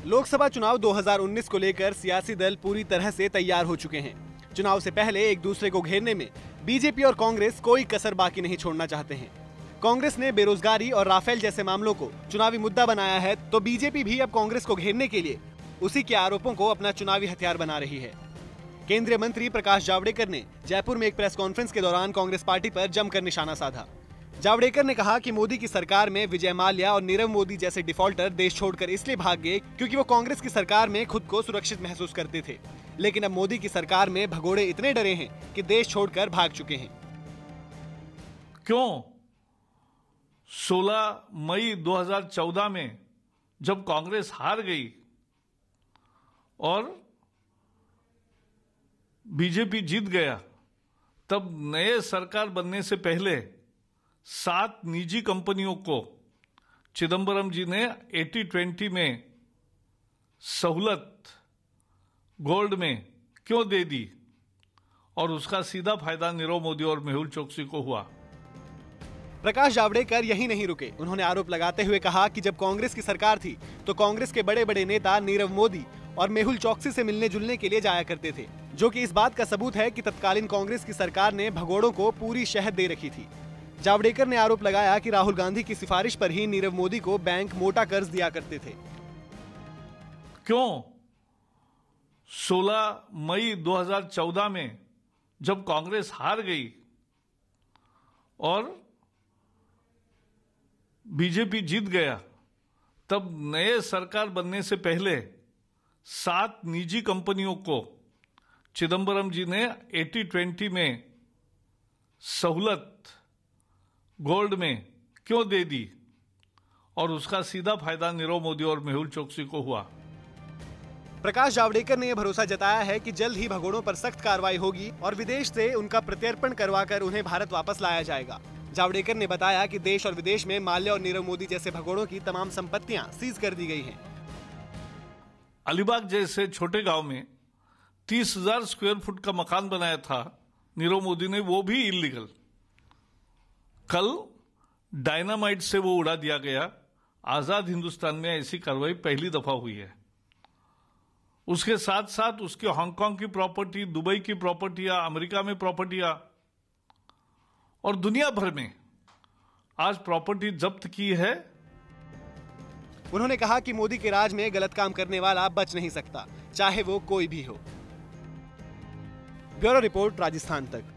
लोकसभा चुनाव 2019 को लेकर सियासी दल पूरी तरह से तैयार हो चुके हैं। चुनाव से पहले एक दूसरे को घेरने में बीजेपी और कांग्रेस कोई कसर बाकी नहीं छोड़ना चाहते हैं। कांग्रेस ने बेरोजगारी और राफेल जैसे मामलों को चुनावी मुद्दा बनाया है, तो बीजेपी भी अब कांग्रेस को घेरने के लिए उसी के आरोपों को अपना चुनावी हथियार बना रही है। केंद्रीय मंत्री प्रकाश जावड़ेकर ने जयपुर में एक प्रेस कॉन्फ्रेंस के दौरान कांग्रेस पार्टी पर जमकर निशाना साधा। जावड़ेकर ने कहा कि मोदी की सरकार में विजय माल्या और नीरव मोदी जैसे डिफॉल्टर देश छोड़कर इसलिए भाग गए क्योंकि वो कांग्रेस की सरकार में खुद को सुरक्षित महसूस करते थे, लेकिन अब मोदी की सरकार में भगोड़े इतने डरे हैं कि देश छोड़कर भाग चुके हैं। क्यों 16 मई 2014 में जब कांग्रेस हार गई और बीजेपी जीत गया, तब नए सरकार बनने से पहले 7 निजी कंपनियों को चिदंबरम जी ने 80-20 में सहूलत गोल्ड में क्यों दे दी और उसका सीधा फायदा नीरव मोदी और मेहुल चोकसी को हुआ। प्रकाश जावड़ेकर यही नहीं रुके। उन्होंने आरोप लगाते हुए कहा कि जब कांग्रेस की सरकार थी तो कांग्रेस के बड़े बड़े नेता नीरव मोदी और मेहुल चोकसी से मिलने जुलने के लिए जाया करते थे, जो कि इस बात का सबूत है कि तत्कालीन कांग्रेस की सरकार ने भगोड़ों को पूरी शहद दे रखी थी। जावड़ेकर ने आरोप लगाया कि राहुल गांधी की सिफारिश पर ही नीरव मोदी को बैंक मोटा कर्ज दिया करते थे। क्यों 16 मई 2014 में जब कांग्रेस हार गई और बीजेपी जीत गया, तब नए सरकार बनने से पहले 7 निजी कंपनियों को चिदंबरम जी ने 80-20 में सहूलत गोल्ड में क्यों दे दी और उसका सीधा फायदा नीरव मोदी और मेहुल चोकसी को हुआ। प्रकाश जावड़ेकर ने यह भरोसा जताया है कि जल्द ही भगोड़ों पर सख्त कार्रवाई होगी और विदेश से उनका प्रत्यर्पण करवाकर उन्हें भारत वापस लाया जाएगा। जावड़ेकर ने बताया कि देश और विदेश में माल्या और नीरव मोदी जैसे भगोड़ों की तमाम संपत्तियां सीज कर दी गई हैं। अलीबाग जैसे छोटे गांव में 30,000 स्क्वायर फुट का मकान बनाया था नीरव मोदी ने, वो भी इलीगल। कल डायनामाइट से वो उड़ा दिया गया। आजाद हिंदुस्तान में ऐसी कार्रवाई पहली दफा हुई है। उसके साथ साथ उसके हांगकांग की प्रॉपर्टी, दुबई की प्रॉपर्टियां, अमेरिका में प्रॉपर्टियां और दुनिया भर में आज प्रॉपर्टी जब्त की है। उन्होंने कहा कि मोदी के राज में गलत काम करने वाला बच नहीं सकता, चाहे वो कोई भी हो। ब्यूरो रिपोर्ट, राजस्थान तक।